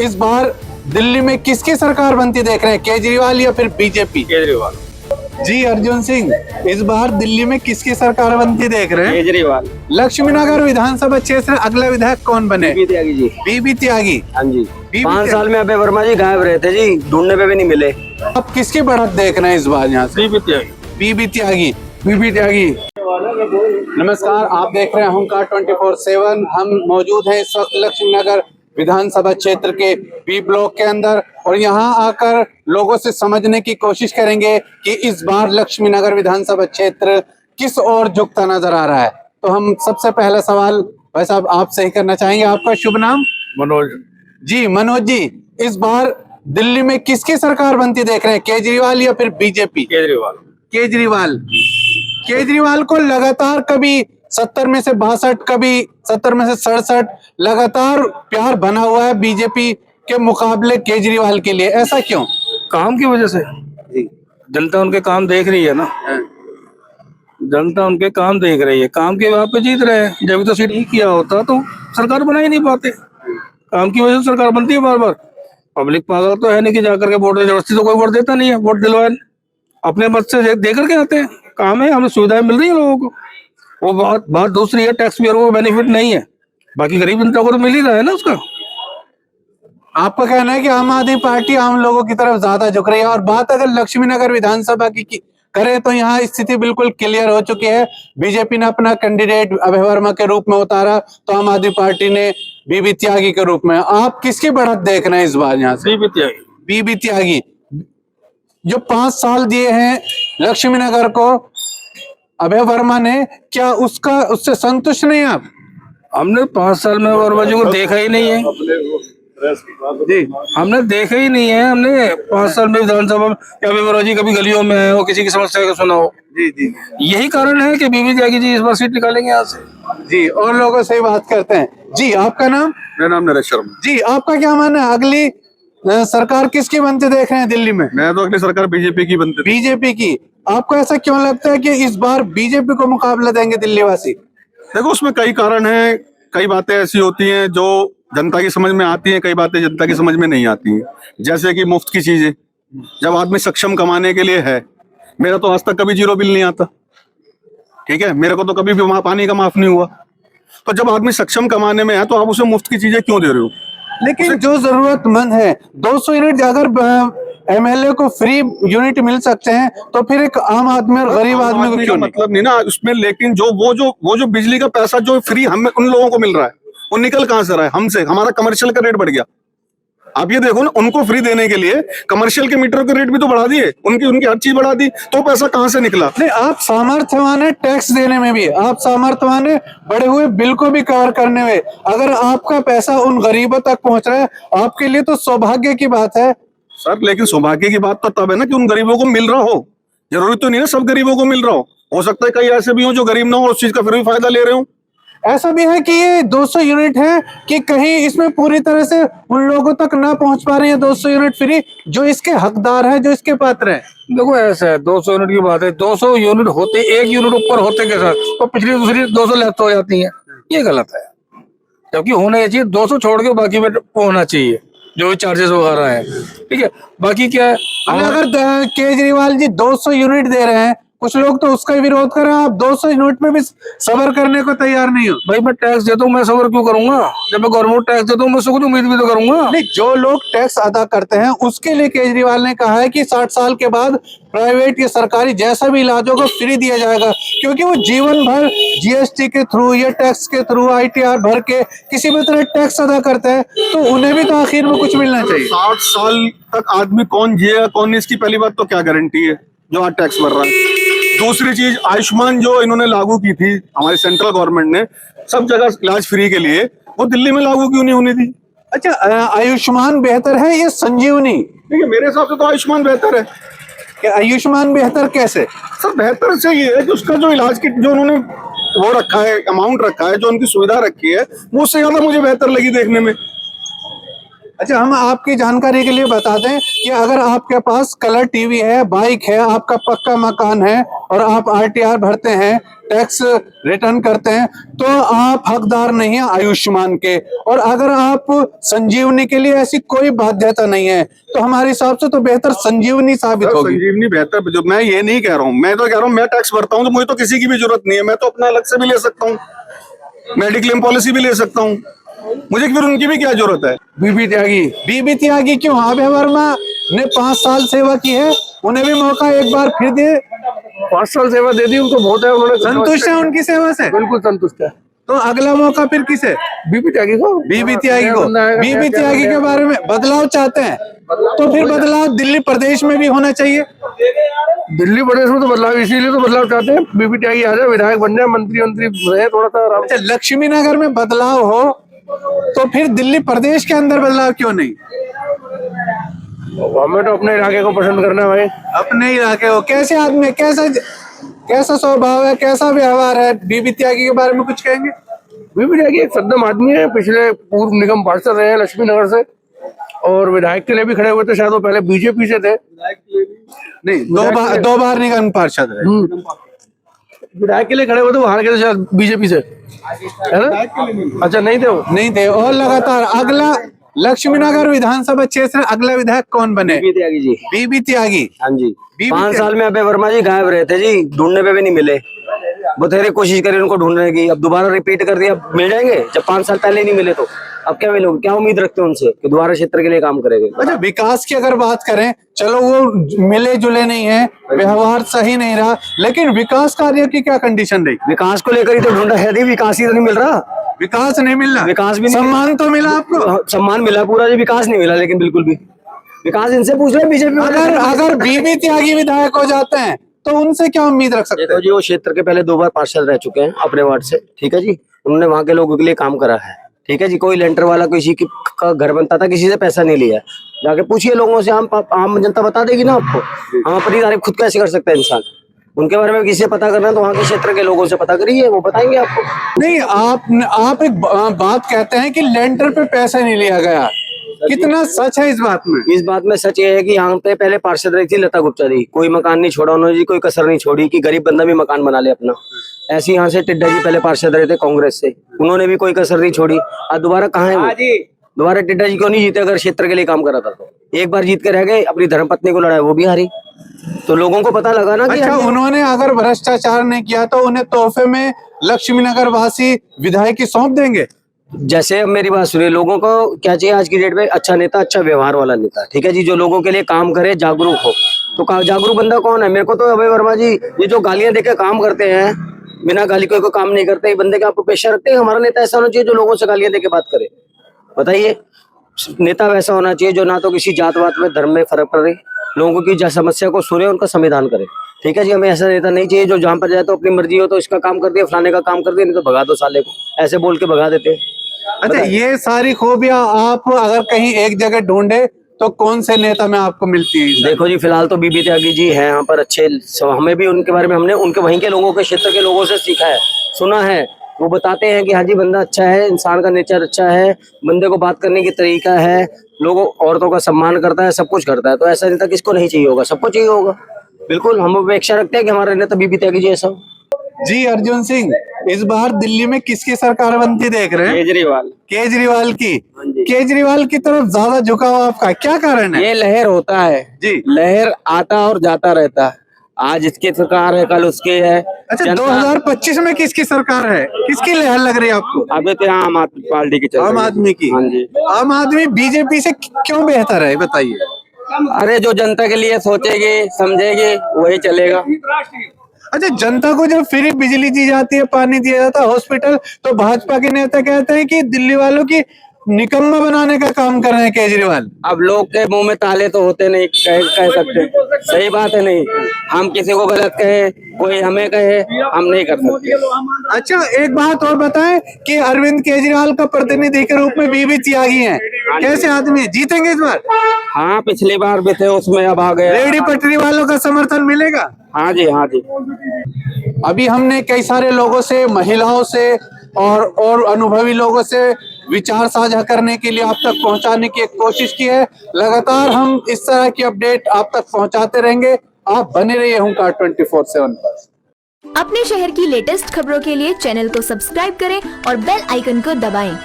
इस बार दिल्ली में किसकी सरकार बनती देख रहे हैं, केजरीवाल या फिर बीजेपी? केजरीवाल। जी अर्जुन सिंह, इस बार दिल्ली में किसकी सरकार बनती देख रहे हैं? केजरीवाल। लक्ष्मीनगर विधानसभा क्षेत्र में अगला विधायक कौन बने? बीबी त्यागी जी। बीबी त्यागी। हाँ जी। बीबी 5 साल में अभय वर्मा जी गायब रहे थे जी, ढूंढने पे भी नहीं मिले। अब किसकी बढ़त देख रहे हैं इस बार यहाँ से? बीबी त्यागी। बीबी त्यागी। बीबी त्यागी। नमस्कार, आप देख रहे हैं हुंकार 24/7। हम मौजूद हैं इस वक्त लक्ष्मीनगर विधानसभा क्षेत्र के बी ब्लॉक के अंदर और यहाँ आकर लोगों से समझने की कोशिश करेंगे कि इस बार लक्ष्मीनगर विधानसभा क्षेत्र किस ओर झुकता नजर आ रहा है। तो हम सबसे पहला सवाल भाई साहब आपसे ही करना चाहेंगे। आपका शुभ नाम? मनोज जी मनोज जी, इस बार दिल्ली में किसकी सरकार बनती देख रहे हैं, केजरीवाल या फिर बीजेपी? केजरीवाल। केजरीवाल। केजरीवाल को लगातार कभी 70 में से 62, कभी 70 में से 67 लगातार प्यार बना हुआ है बीजेपी के मुकाबले केजरीवाल के लिए, ऐसा क्यों? काम की वजह से जी, जनता उनके काम देख रही है ना। जनता उनके काम देख रही है, काम के वहां पे जीत रहे हैं। जब तो सीट नहीं किया होता तो सरकार बना ही नहीं पाते। काम की वजह से सरकार बनती है बार बार। पब्लिक पागल तो है नहीं कि जाकर के वोट जबरदस्ती तो कोई वोट देता नहीं है। वोट दिलवाए अपने मत से दे करके आते हैं। काम है, हमें सुविधाएं मिल रही है लोगों को। वो बात दूसरी है, टैक्स पेयर को बेनिफिट नहीं है, बाकी गरीब जनता को तो मिल ही रहा है ना उसका। आपका कहना है कि आम आदमी पार्टी आम लोगों की तरफ ज्यादा झुक रही है। और बात अगर लक्ष्मीनगर विधानसभा की करें तो यहाँ स्थिति बिल्कुल क्लियर हो चुकी है। बीजेपी ने अपना कैंडिडेट अभय वर्मा के रूप में उतारा तो आम आदमी पार्टी ने बीबी त्यागी के रूप में। आप किसकी बढ़त देख रहे हैं इस बार यहाँ से? बीबी त्यागी। बीबी त्यागी जो 5 साल दिए हैं लक्ष्मीनगर को अभय वर्मा ने, क्या उससे संतुष्ट नहीं आप? हमने 5 साल में वर्मा जी को देखा ही नहीं है जी, हमने देखा ही नहीं है। हमने 5 साल में विधानसभा में अभय वर्मा जी कभी गलियों में आए हो, किसी की समस्या को सुना हो। जी जी, यही कारण है कि बीबी त्यागी जी इस बार सीट निकालेंगे यहाँ से जी। और लोगों से ही बात करते हैं। जी आपका नाम? मेरा नाम नरेश शर्मा। जी आपका क्या मानना है, अगली सरकार किसकी बनते देख रहे हैं दिल्ली में? मैं तो अगली सरकार बीजेपी की बनती। बीजेपी की। आपको ऐसा क्यों लगता है कि इस बार बीजेपी को मुकाबला देंगे दिल्ली वासी? देखो उसमें कई कारण हैं, कई बातें ऐसी होती हैं जो जनता की समझ में आती हैं, कई बातें जनता की समझ में नहीं आती हैं। जैसे कि मुफ्त की चीजें, जब आदमी सक्षम कमाने के लिए है, मेरा तो आज तक कभी 0 बिल नहीं आता, ठीक है, मेरे को तो कभी भी पानी का माफ नहीं हुआ। तो जब आदमी सक्षम कमाने में है तो आप उसे मुफ्त की चीजें क्यों दे रहे हो? लेकिन जो जरूरतमंद है 200 यूनिट अगर एमएलए को फ्री यूनिट मिल सकते हैं तो फिर एक आम आदमी और गरीब आदमी को क्यों नहीं? मतलब नहीं ना उसमें। लेकिन वो जो बिजली का पैसा जो फ्री हमें उन लोगों को मिल रहा है, वो निकल कहां से रहा है? हमसे। हमारा कमर्शियल का रेट बढ़ गया। आप ये देखो ना, उनको फ्री देने के लिए कमर्शियल के मीटर के रेट भी तो बढ़ा दिए, उनकी हर चीज बढ़ा दी, तो पैसा कहां से निकला? नहीं, आप सामर्थ्यवान है टैक्स देने में भी, आप सामर्थ्यवान है बढ़े हुए बिल को भी कवर करने में। अगर आपका पैसा उन गरीबों तक पहुंच रहा है आपके लिए तो सौभाग्य की बात है। सर लेकिन सौभाग्य की बात तो तब है ना कि उन गरीबों को मिल रहा हो। जरूरी तो नहीं है सब गरीबों को मिल रहा हो सकता है कई ऐसे भी हो जो गरीब ना हो, उस चीज का फिर भी फायदा ले रहे हो। ऐसा भी है कि ये 200 यूनिट है कि कहीं इसमें पूरी तरह से उन लोगों तक ना पहुंच पा रही है 200 यूनिट फ्री जो इसके हकदार है, जो इसके पात्र है। देखो ऐसा है, 200 यूनिट की बात है, 200 यूनिट होते, 1 यूनिट ऊपर होते के साथ तो पिछली दूसरी 200 लेफ्ट हो जाती है। ये गलत है, क्योंकि होना चाहिए 200 छोड़ के बाकी में होना चाहिए जो भी चार्जेस वगैरह है, ठीक है। बाकी क्या है, अगर केजरीवाल जी 200 यूनिट दे रहे हैं, कुछ लोग तो उसका विरोध कर रहे हैं, आप 200 यूनिट में भी सबर करने को तैयार नहीं हो। भाई मैं टैक्स देता हूँ, मैं सबर क्यों करूंगा? जब मैं गवर्नमेंट टैक्स देता हूँ मैं उससे कुछ उम्मीद भी तो करूंगा। नहीं, जो लोग टैक्स अदा करते हैं उसके लिए केजरीवाल ने कहा है कि 60 साल के बाद प्राइवेट या सरकारी जैसा भी इलाज होगा फ्री दिया जाएगा, क्योंकि वो जीवन भर जीएसटी के थ्रू या टैक्स के थ्रू आईटीआर भर के किसी भी तरह टैक्स अदा करते हैं, तो उन्हें भी तो आखिर में कुछ मिलना चाहिए। 60 साल तक आदमी कौन जिएगा कौन नहीं, इसकी पहली बात तो क्या गारंटी है जो आज टैक्स भर रहा है। दूसरी चीज, आयुष्मान जो इन्होंने लागू की थी हमारी सेंट्रल गवर्नमेंट ने सब जगह इलाज फ्री के लिए, वो दिल्ली में लागू क्यों नहीं होनी थी? अच्छा, आयुष्मान बेहतर है ये संजीवनी? देखिए मेरे हिसाब से तो आयुष्मान बेहतर है। कि आयुष्मान बेहतर कैसे? सर बेहतर से ये है कि उसका जो इलाज की जो उन्होंने वो रखा है, अमाउंट रखा है, जो उनकी सुविधा रखी है, वो उससे ज्यादा मुझे बेहतर लगी देखने में। अच्छा, हम आपकी जानकारी के लिए बता दें कि अगर आपके पास कलर टीवी है, बाइक है, आपका पक्का मकान है और आप आरटीआर भरते हैं, टैक्स रिटर्न करते हैं, तो आप हकदार नहीं है आयुष्मान के। और अगर आप संजीवनी के लिए ऐसी कोई बाध्यता नहीं है तो हमारे हिसाब से तो बेहतर संजीवनी साबित होगी। संजीवनी बेहतर, जो मैं ये नहीं कह रहा हूँ, मैं तो कह रहा हूँ मैं टैक्स भरता हूँ तो मुझे तो किसी की भी जरूरत नहीं है, मैं तो अपना अलग से भी ले सकता हूँ, मेडिक्लेम पॉलिसी भी ले सकता हूँ, मुझे फिर उनकी भी क्या जरूरत है। बीबी त्यागी क्यों? अभय वर्मा ने 5 साल सेवा की है, उन्हें भी मौका एक बार फिर दे। 5 साल सेवा दे दी उनको, बहुत है, उन्होंने संतुष्ट है उनकी सेवा से? बिल्कुल संतुष्ट है। तो अगला मौका फिर किसे? बीबी त्यागी को। बीबी त्यागी को। बीबी त्यागी के बारे में बदलाव चाहते हैं तो फिर बदलाव दिल्ली प्रदेश में भी होना चाहिए। दिल्ली प्रदेश में तो बदलाव इसीलिए तो बदलाव चाहते हैं, बीबी त्यागी आ जाए, विधायक बन जाए, मंत्री रहे, थोड़ा सा आराम। अच्छा, लक्ष्मी नगर में बदलाव हो तो फिर दिल्ली प्रदेश के अंदर बदलाव क्यों नहीं? हमें तो अपने इलाके को पसंद करना है भाई। अपने इलाके को। कैसे आदमी है, कैसा स्वभाव है, कैसा व्यवहार है? बीबी त्यागी के बारे में कुछ कहेंगे? बीबी त्यागी एक सद्दम आदमी है, पिछले पूर्व निगम पार्षद रहे हैं लक्ष्मी नगर से, और विधायक के लिए भी खड़े हुए थे, शायद वो पहले बीजेपी से थे। नहीं, दो बार निगम पार्षद रहे। विधायक के लिए खड़े हुए थे, वो हार गए थे शायद बीजेपी से, है ना? अच्छा, नहीं थे वो? नहीं थे। और लगातार अगला लक्ष्मी नगर विधानसभा क्षेत्र अगला विधायक कौन बने? बीबी त्यागी जी। बीबी त्यागी। हाँ जी। बीबी 5 त्यागी। साल में अभय वर्मा जी गायब रहे थे जी, ढूंढने पे भी नहीं मिले, बथेरे कोशिश करी उनको ढूंढने की, अब दोबारा रिपीट कर दिया, अब मिल जाएंगे। जब 5 साल पहले नहीं मिले तो अब क्या मिलोगे? क्या उम्मीद रखते हैं उनसे कि दोबारा क्षेत्र के लिए काम करेंगे? अच्छा, विकास की अगर बात करें, चलो वो मिले जुले नहीं है, व्यवहार सही नहीं रहा, लेकिन विकास कार्य की क्या कंडीशन रही? विकास को लेकर ही तो ढूंढा है, विकास ही तो नहीं मिल रहा। विकास नहीं मिल रहा। विकास भी नहीं, सम्मान तो मिला आपको? सम्मान मिला पूरा जी, विकास नहीं मिला। लेकिन बिल्कुल भी विकास इनसे पूछ रहे बीजेपी। अगर बीबी त्यागी विधायक हो जाते हैं तो उनसे क्या उम्मीद रख सकते हैं? जी, वो क्षेत्र के पहले 2 बार पार्षद रह चुके हैं अपने वार्ड से, ठीक है जी, उन्होंने वहाँ के लोगों के लिए काम करा है, ठीक है जी। कोई लेंटर वाला किसी का घर बनता था, किसी से पैसा नहीं लिया, जाके पूछिए लोगों से, आम जनता बता देगी ना आपको। हम अपनी तारीफ खुद कैसे कर सकते हैं इंसान? उनके बारे में किसी से पता करना है तो वहाँ के क्षेत्र के लोगों से पता करिए, वो बताएंगे आपको। नहीं, आप एक बात कहते हैं कि लेंटर पे पैसा नहीं लिया गया, कितना सच है इस बात में? इस बात में सच ये है कि यहाँ पे पहले पार्षद रही थी लता गुप्ता जी, कोई मकान नहीं छोड़ा उन्होंने जी, कोई कसर नहीं छोड़ी कि गरीब बंदा भी मकान बना ले अपना। ऐसे यहाँ से टिड्डा जी पहले पार्षद रहे थे कांग्रेस से, उन्होंने भी कोई कसर नहीं छोड़ी। आज दोबारा कहाँ है वो? दोबारा टिड्डा जी क्यों नहीं जीते? अगर क्षेत्र के लिए काम करा था तो एक बार जीत के रह गए, अपनी धर्मपत्नी को लड़ाया, वो भी हारी, तो लोगों को पता लगा ना कि अच्छा, उन्होंने अगर भ्रष्टाचार नहीं किया तो उन्हें तोहफे में लक्ष्मी नगर वासी विधायकी सौंप देंगे? जैसे अब मेरी बात सुनिए, लोगों को क्या चाहिए आज की डेट में? अच्छा नेता, अच्छा व्यवहार वाला नेता, ठीक है जी, जो लोगों के लिए काम करे, जागरूक हो। तो जागरूक बंदा कौन है? मेरे को तो अभय वर्मा जी, ये जो गालियां देके काम करते हैं, बिना गाली कोई को काम नहीं करते, बंदे का आपको पेशा रखते हैं। हमारा नेता ऐसा होना चाहिए जो लोगों से गालियां देके बात करे। बताइए, नेता वैसा होना चाहिए जो ना तो किसी जात वात में, धर्म में फर्क पड़े, लोगों की समस्या को सुने, उनका समाधान करे, ठीक है जी। हमें ऐसा नेता नहीं चाहिए जो जहां पर जाए तो अपनी मर्जी हो तो इसका काम कर दिया, फलाने का काम कर दिया, नहीं तो भगा दो साले को, ऐसे बोल के भगा देते हैं। अच्छा, ये सारी खूबियां आप अगर कहीं एक जगह ढूंढे तो कौन से नेता में आपको मिलती है? देखो जी, फिलहाल तो बीबी त्यागी जी हैं यहाँ पर अच्छे, हमें भी उनके बारे में, हमने उनके वहीं के लोगों के क्षेत्र के लोगों से सीखा है, सुना है। वो बताते हैं कि हाँ जी, बंदा अच्छा है, इंसान का नेचर अच्छा है, बंदे को बात करने की तरीका है, लोगों औरतों का सम्मान करता है, सब कुछ करता है। तो ऐसा नेता किसको नहीं चाहिए होगा? सबको चाहिए होगा। बिल्कुल, हम अपेक्षा रखते हैं कि हमारा नेता बीबी त्यागी जी ऐसा हो। जी अर्जुन सिंह, इस बार दिल्ली में किसकी सरकार बनती देख रहे हैं? केजरीवाल की। केजरीवाल की तरफ ज्यादा झुकाव आपका, क्या कारण है? ये लहर होता है जी, लहर आता और जाता रहता है, आज इसकी सरकार है, कल उसकी है। अच्छा, 2025 में किसकी सरकार है? किसकी लहर लग रही है आपको? अभी तो आम आदमी पार्टी की चल रही है। आम आदमी की। हाँ जी। आम आदमी बीजेपी से क्यों बेहतर है, बताइए? अरे, जो जनता के लिए सोचेगी समझेगी वही चलेगा। अच्छा, जनता को जब फ्री बिजली दी जाती है, पानी दिया जाता है, हॉस्पिटल, तो भाजपा के नेता कहते हैं कि दिल्ली वालों की निकम्मा बनाने का काम कर रहे हैं केजरीवाल। अब लोग के मुंह में ताले तो होते नहीं, कह सकते, सही बात है नहीं। हम किसी को गलत कहे, कोई हमें कहे, हम नहीं कर सकते। अच्छा, एक बात और बताएं कि अरविंद केजरीवाल का प्रतिनिधि के रूप में बीबी त्यागी हैं, कैसे आदमी है? जीतेंगे इस बार? हाँ, पिछली बार भी थे उसमें, अब आ गए। रेहड़ी पटरी वालों का समर्थन मिलेगा? हाँ जी, हाँ जी। अभी हमने कई सारे लोगों से, महिलाओं से और अनुभवी लोगों से विचार साझा करने के लिए आप तक पहुंचाने की एक कोशिश की है। लगातार हम इस तरह की अपडेट आप तक पहुंचाते रहेंगे। आप बने रहिए हुंकार 24/7 पर। अपने शहर की लेटेस्ट खबरों के लिए चैनल को सब्सक्राइब करें और बेल आइकन को दबाएं।